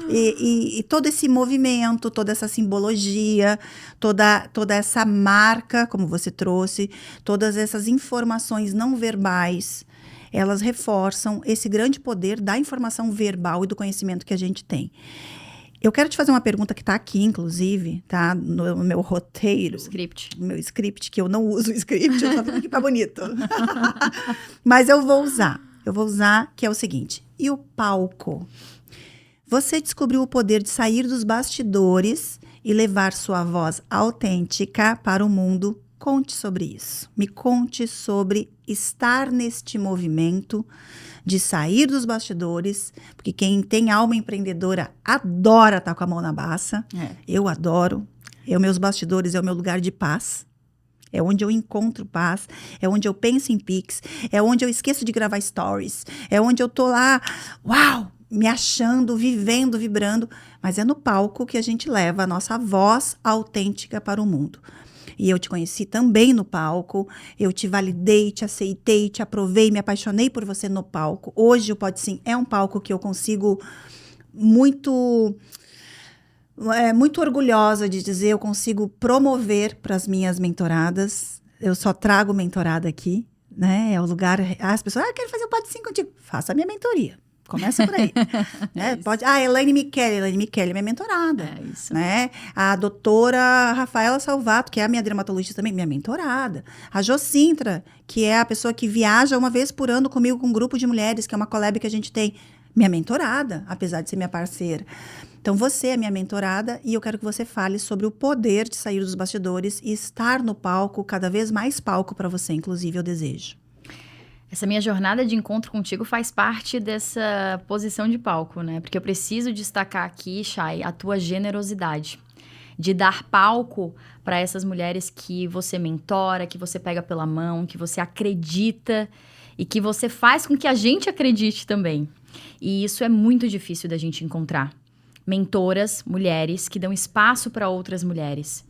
E todo esse movimento, toda essa simbologia, toda essa marca, como você trouxe, todas essas informações não verbais, elas reforçam esse grande poder da informação verbal e do conhecimento que a gente tem. Eu quero te fazer uma pergunta que está aqui, inclusive, tá? No meu roteiro. No meu script, que eu não uso o script, eu só tenho aqui para bonito. Mas eu vou usar, que é o seguinte. E o palco? Você descobriu o poder de sair dos bastidores e levar sua voz autêntica para o mundo. Conte sobre isso. Me conte sobre estar neste movimento de sair dos bastidores, porque quem tem alma empreendedora adora estar com a mão na baça. Eu adoro. Meus bastidores é o meu lugar de paz. É onde eu encontro paz, é onde eu penso em Pix, é onde eu esqueço de gravar stories, é onde eu tô lá, uau, me achando, vivendo, vibrando. Mas é no palco que a gente leva a nossa voz autêntica para o mundo. E eu te conheci também no palco. Eu te validei, te aceitei, te aprovei, me apaixonei por você no palco. Hoje o Pode Sim é um palco que eu consigo muito orgulhosa de dizer, eu consigo promover para as minhas mentoradas. Eu só trago mentorada aqui, né? É o lugar. As pessoas, quero fazer o Pode Sim contigo. Faça a minha mentoria. Começa por aí. Né? Elaine Michele é minha mentorada. É isso. Né? A doutora Rafaela Salvato, que é a minha dermatologista também, minha mentorada. A Jocintra, que é a pessoa que viaja uma vez por ano comigo com um grupo de mulheres, que é uma collab que a gente tem. Minha mentorada, apesar de ser minha parceira. Então, você é minha mentorada e eu quero que você fale sobre o poder de sair dos bastidores e estar no palco, cada vez mais palco para você, inclusive, eu desejo. Essa minha jornada de encontro contigo faz parte dessa posição de palco, né? Porque eu preciso destacar aqui, Chay, a tua generosidade. De dar palco para essas mulheres que você mentora, que você pega pela mão, que você acredita e que você faz com que a gente acredite também. E isso é muito difícil da gente encontrar. Mentoras, mulheres, que dão espaço para outras mulheres.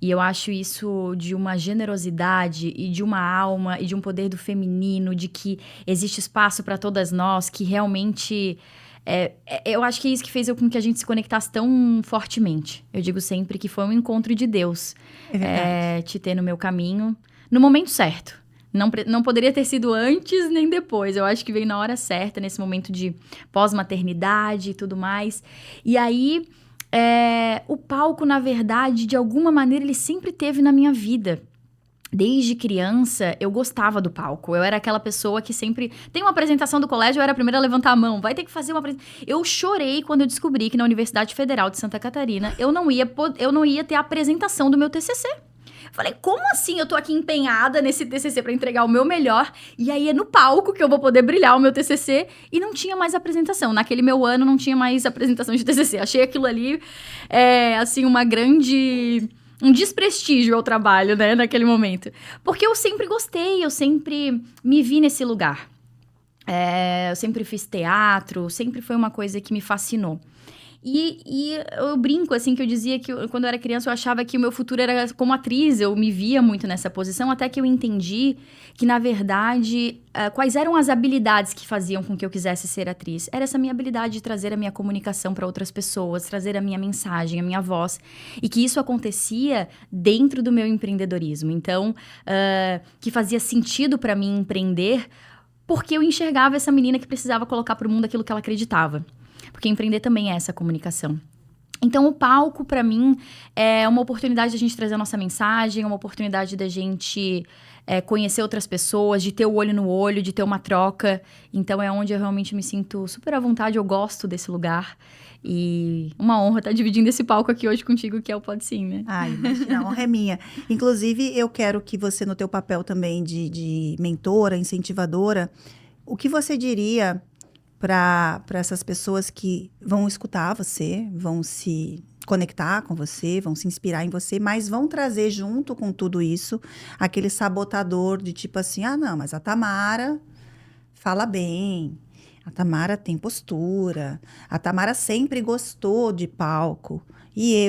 E eu acho isso de uma generosidade e de uma alma e de um poder do feminino, de que existe espaço para todas nós, que realmente... eu acho que é isso que fez com que a gente se conectasse tão fortemente. Eu digo sempre que foi um encontro de Deus. É verdade. Te ter no meu caminho, no momento certo. Não poderia ter sido antes nem depois. Eu acho que veio na hora certa, nesse momento de pós-maternidade e tudo mais. E aí... o palco, na verdade, de alguma maneira, ele sempre teve na minha vida. Desde criança, eu gostava do palco. Eu era aquela pessoa que sempre... Tem uma apresentação do colégio, eu era a primeira a levantar a mão. Vai ter que fazer uma apresentação. Eu chorei quando eu descobri que na Universidade Federal de Santa Catarina, eu não ia ter a apresentação do meu TCC. Falei, como assim? Eu tô aqui empenhada nesse TCC pra entregar o meu melhor, e aí é no palco que eu vou poder brilhar o meu TCC, e não tinha mais apresentação. Naquele meu ano, não tinha mais apresentação de TCC. Achei aquilo ali, assim, um desprestígio ao trabalho, né, naquele momento. Porque eu sempre gostei, eu sempre me vi nesse lugar. Eu sempre fiz teatro, sempre foi uma coisa que me fascinou. E eu brinco, assim, que eu dizia que quando eu era criança eu achava que o meu futuro era como atriz, eu me via muito nessa posição, até que eu entendi que, na verdade, quais eram as habilidades que faziam com que eu quisesse ser atriz. Era essa minha habilidade de trazer a minha comunicação para outras pessoas, trazer a minha mensagem, a minha voz, e que isso acontecia dentro do meu empreendedorismo. Então, que fazia sentido para mim empreender, porque eu enxergava essa menina que precisava colocar para o mundo aquilo que ela acreditava. Porque empreender também é essa comunicação. Então, o palco, para mim, é uma oportunidade da gente trazer a nossa mensagem, é uma oportunidade da gente conhecer outras pessoas, de ter o olho no olho, de ter uma troca. Então, é onde eu realmente me sinto super à vontade, eu gosto desse lugar. E uma honra estar dividindo esse palco aqui hoje contigo, que é o Pode Sim, né? Imagina, a honra é minha. Inclusive, eu quero que você, no teu papel também de mentora, incentivadora, o que você diria para essas pessoas que vão escutar você, vão se conectar com você, vão se inspirar em você, mas vão trazer junto com tudo isso aquele sabotador de tipo assim, não, mas a Tamara fala bem, a Tamara tem postura, a Tamara sempre gostou de palco, e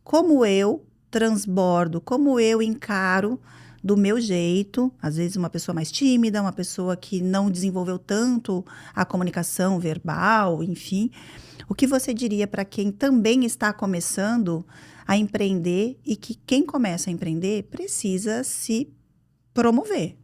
como eu transbordo, como eu encaro do meu jeito, às vezes uma pessoa mais tímida, uma pessoa que não desenvolveu tanto a comunicação verbal, enfim. O que você diria para quem também está começando a empreender e que quem começa a empreender precisa se promover?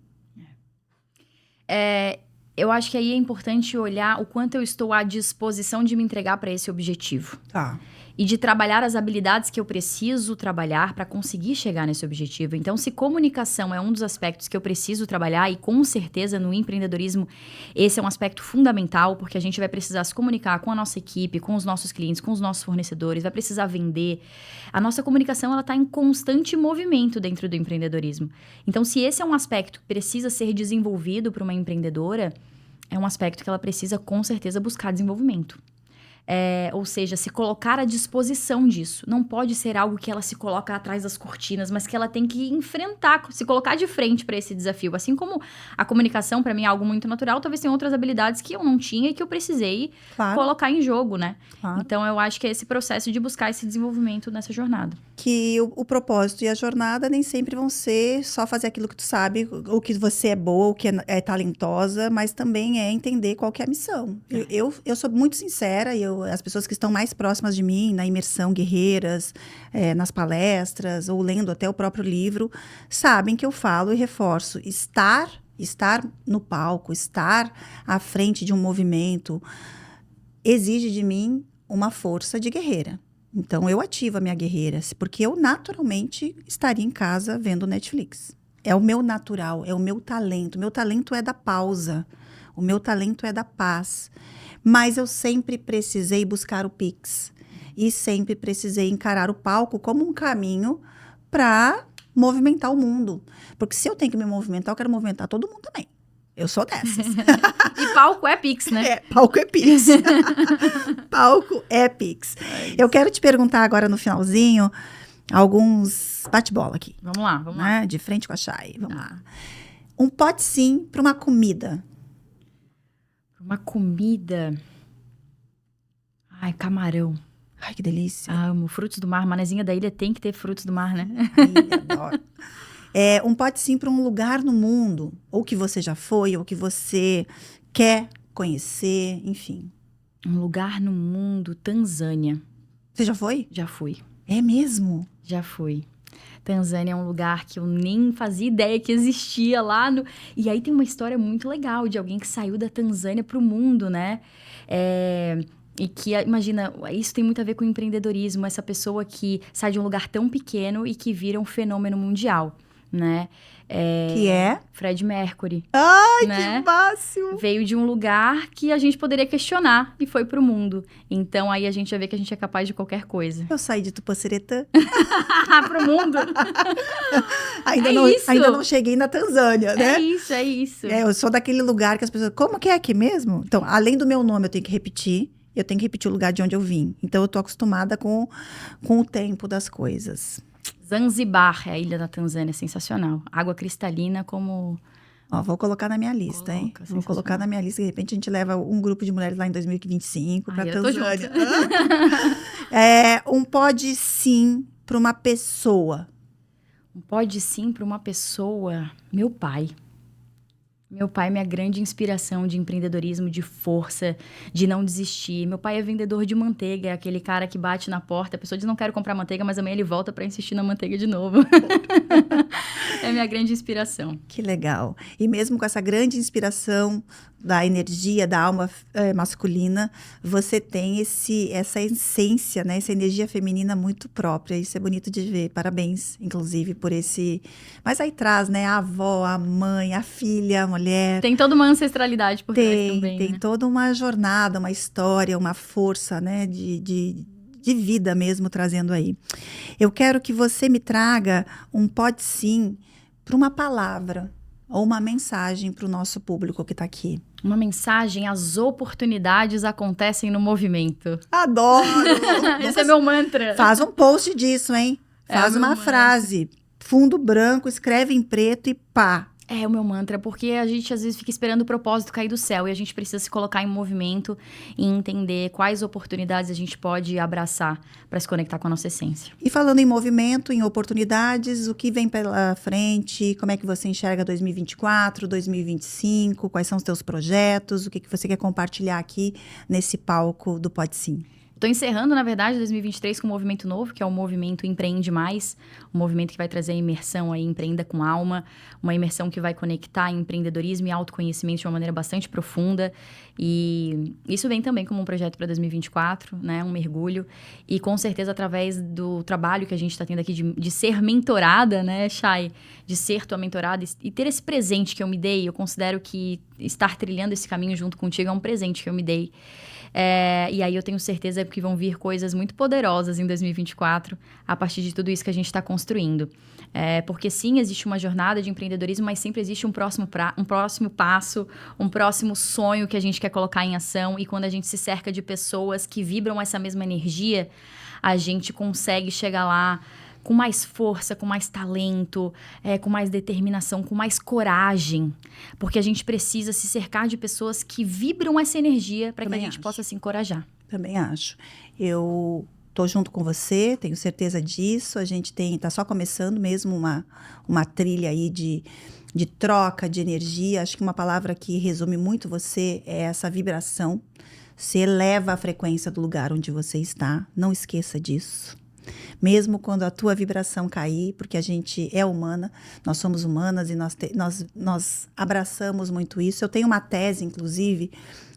Eu acho que aí é importante olhar o quanto eu estou à disposição de me entregar para esse objetivo. Tá. E de trabalhar as habilidades que eu preciso trabalhar para conseguir chegar nesse objetivo. Então, se comunicação é um dos aspectos que eu preciso trabalhar, e com certeza no empreendedorismo esse é um aspecto fundamental, porque a gente vai precisar se comunicar com a nossa equipe, com os nossos clientes, com os nossos fornecedores, vai precisar vender. A nossa comunicação ela está em constante movimento dentro do empreendedorismo. Então, se esse é um aspecto que precisa ser desenvolvido para uma empreendedora, é um aspecto que ela precisa com certeza buscar desenvolvimento. Ou seja, se colocar à disposição disso. Não pode ser algo que ela se coloca atrás das cortinas, mas que ela tem que enfrentar, se colocar de frente para esse desafio. Assim como a comunicação, para mim, é algo muito natural, talvez tenha outras habilidades que eu não tinha e que eu precisei colocar em jogo, né? Claro. Então, eu acho que é esse processo de buscar esse desenvolvimento nessa jornada. Que o propósito e a jornada nem sempre vão ser só fazer aquilo que tu sabe, o que você é boa, o que é talentosa, mas também é entender qual que é a missão. Eu sou muito sincera, as pessoas que estão mais próximas de mim, na imersão Guerreiras, nas palestras, ou lendo até o próprio livro, sabem que eu falo e reforço. Estar no palco, estar à frente de um movimento, exige de mim uma força de guerreira. Então, eu ativo a minha guerreira, porque eu naturalmente estaria em casa vendo Netflix. É o meu natural, é o meu talento. O meu talento é da pausa, o meu talento é da paz. Mas eu sempre precisei buscar o Pix. E sempre precisei encarar o palco como um caminho para movimentar o mundo. Porque se eu tenho que me movimentar, eu quero movimentar todo mundo também. Eu sou dessas. E palco é Pix, né? Palco é Pix. Palco é Pix. Eu quero te perguntar agora no finalzinho alguns bate-bola aqui. Vamos lá. De frente com a Chay. Vamos lá. Um pode sim para uma comida. Uma comida... Ai, camarão. Ai, que delícia. Amo. Frutos do mar. Manezinha da ilha tem que ter frutos do mar, né? Ai, adoro. Um pode sim para um lugar no mundo, ou que você já foi, ou que você quer conhecer, enfim. Um lugar no mundo, Tanzânia. Você já foi? Já fui. É mesmo? Já fui. Tanzânia é um lugar que eu nem fazia ideia que existia lá no... E aí tem uma história muito legal de alguém que saiu da Tanzânia para o mundo, né? E que, imagina, isso tem muito a ver com empreendedorismo, essa pessoa que sai de um lugar tão pequeno e que vira um fenômeno mundial, né? Que é? Fred Mercury. Ai, né? Que máximo! Veio de um lugar que a gente poderia questionar e foi pro mundo. Então, aí a gente já vê que a gente é capaz de qualquer coisa. Eu saí de Tupaceretã. Pro mundo! Ainda não cheguei na Tanzânia, né? É isso. Eu sou daquele lugar que as pessoas... Como que é aqui mesmo? Então, além do meu nome, eu tenho que repetir. Eu tenho que repetir o lugar de onde eu vim. Então, eu tô acostumada com o tempo das coisas. Zanzibar é a ilha da Tanzânia, sensacional. Água cristalina como... Vou colocar na minha lista, hein? Vou colocar na minha lista. De repente, a gente leva um grupo de mulheres lá em 2025 para Tanzânia. Um pode sim para uma pessoa. Um pode sim para uma pessoa. Meu pai. Meu pai é minha grande inspiração de empreendedorismo, de força, de não desistir. Meu pai é vendedor de manteiga, é aquele cara que bate na porta, a pessoa diz, não quero comprar manteiga, mas amanhã ele volta para insistir na manteiga de novo. É minha grande inspiração. Que legal. E mesmo com essa grande inspiração da energia, da alma masculina, você tem essa essência, né? Essa energia feminina muito própria. Isso é bonito de ver. Parabéns, inclusive, por esse... Mas aí traz, né? A avó, a mãe, a filha, a mulher. Tem toda uma ancestralidade por trás também, Tem toda uma jornada, uma história, uma força, né? De vida mesmo trazendo aí. Eu quero que você me traga um pode sim para uma palavra ou uma mensagem para o nosso público que está aqui. Uma mensagem, as oportunidades acontecem no movimento. Adoro! Esse é meu mantra. Faz um post disso, hein? Faz uma frase, fundo branco, escreve em preto e pá. É o meu mantra, porque a gente às vezes fica esperando o propósito cair do céu e a gente precisa se colocar em movimento e entender quais oportunidades a gente pode abraçar para se conectar com a nossa essência. E falando em movimento, em oportunidades, o que vem pela frente? Como é que você enxerga 2024, 2025? Quais são os teus projetos? O que você quer compartilhar aqui nesse palco do Pode Sim? Estou encerrando, na verdade, 2023 com um movimento novo, que é o movimento Empreende Mais, um movimento que vai trazer a imersão aí, Empreenda com Alma, uma imersão que vai conectar empreendedorismo e autoconhecimento de uma maneira bastante profunda. E isso vem também como um projeto para 2024, né? Um mergulho. E com certeza, através do trabalho que a gente está tendo aqui de ser mentorada, né, Chay? De ser tua mentorada e ter esse presente que eu me dei, eu considero que estar trilhando esse caminho junto contigo é um presente que eu me dei. E aí eu tenho certeza que vão vir coisas muito poderosas em 2024 a partir de tudo isso que a gente está construindo. Porque sim, existe uma jornada de empreendedorismo, mas sempre existe um próximo passo, um próximo sonho que a gente quer colocar em ação. E quando a gente se cerca de pessoas que vibram essa mesma energia, a gente consegue chegar lá com mais força, com mais talento, com mais determinação, com mais coragem. Porque a gente precisa se cercar de pessoas que vibram essa energia para que a gente possa se encorajar. Também acho. Eu tô junto com você, tenho certeza disso. A gente tá só começando mesmo uma trilha aí de troca de energia. Acho que uma palavra que resume muito você é essa vibração. Você eleva a frequência do lugar onde você está. Não esqueça disso. Mesmo quando a tua vibração cair, porque a gente é humana, nós somos humanas e nós abraçamos muito isso. Eu tenho uma tese, inclusive,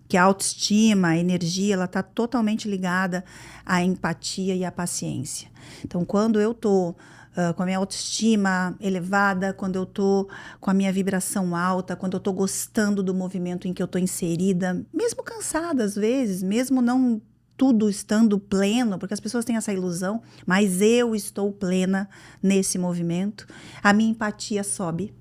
que a autoestima, a energia, ela está totalmente ligada à empatia e à paciência. Então, quando eu estou com a minha autoestima elevada, quando eu estou com a minha vibração alta, quando eu estou gostando do movimento em que eu estou inserida, mesmo cansada às vezes, mesmo não tudo estando pleno, porque as pessoas têm essa ilusão, mas eu estou plena nesse movimento, a minha empatia sobe.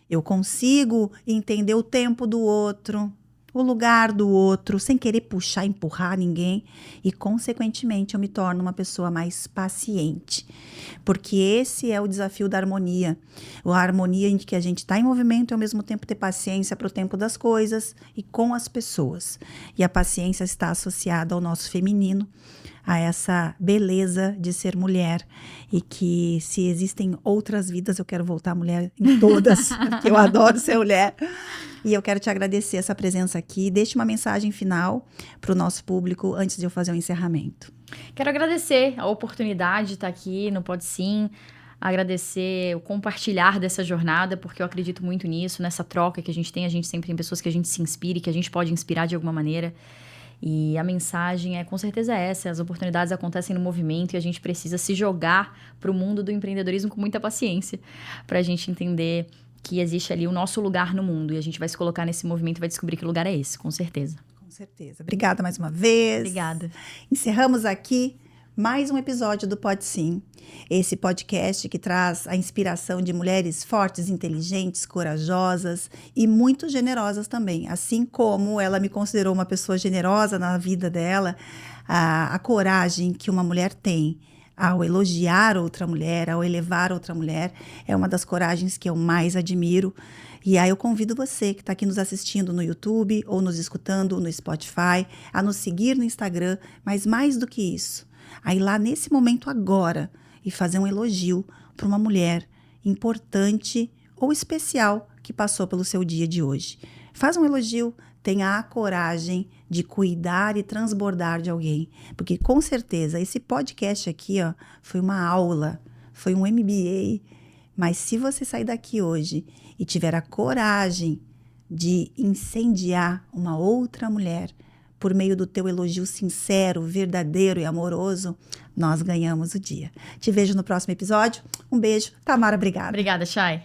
Eu consigo entender o tempo do outro, o lugar do outro, sem querer puxar, empurrar ninguém, e consequentemente eu me torno uma pessoa mais paciente, porque esse é o desafio da harmonia, a harmonia em que a gente está em movimento e ao mesmo tempo ter paciência para o tempo das coisas e com as pessoas, e a paciência está associada ao nosso feminino, a essa beleza de ser mulher, e que se existem outras vidas, eu quero voltar mulher em todas, porque eu adoro ser mulher. E eu quero te agradecer essa presença aqui. Deixe uma mensagem final para o nosso público antes de eu fazer o encerramento. Quero agradecer a oportunidade de estar aqui no Pode Sim, agradecer o compartilhar dessa jornada, porque eu acredito muito nisso, nessa troca que a gente sempre tem pessoas que a gente se inspire, que a gente pode inspirar de alguma maneira. E a mensagem com certeza essa, as oportunidades acontecem no movimento e a gente precisa se jogar para o mundo do empreendedorismo com muita paciência, para a gente entender que existe ali o nosso lugar no mundo e a gente vai se colocar nesse movimento e vai descobrir que lugar é esse, com certeza. Com certeza. Obrigada mais uma vez. Obrigada. Encerramos aqui mais um episódio do Pode Sim, esse podcast que traz a inspiração de mulheres fortes, inteligentes, corajosas e muito generosas também. Assim como ela me considerou uma pessoa generosa na vida dela, a coragem que uma mulher tem ao elogiar outra mulher, ao elevar outra mulher, é uma das coragens que eu mais admiro. E aí eu convido você que está aqui nos assistindo no YouTube ou nos escutando no Spotify, a nos seguir no Instagram, mas mais do que isso, a ir lá nesse momento agora e fazer um elogio para uma mulher importante ou especial que passou pelo seu dia de hoje. Faz um elogio, tenha a coragem de cuidar e transbordar de alguém, porque com certeza esse podcast aqui, foi uma aula, foi um MBA, mas se você sair daqui hoje e tiver a coragem de incendiar uma outra mulher por meio do teu elogio sincero, verdadeiro e amoroso, nós ganhamos o dia. Te vejo no próximo episódio. Um beijo. Tamara, obrigada. Obrigada, Chay.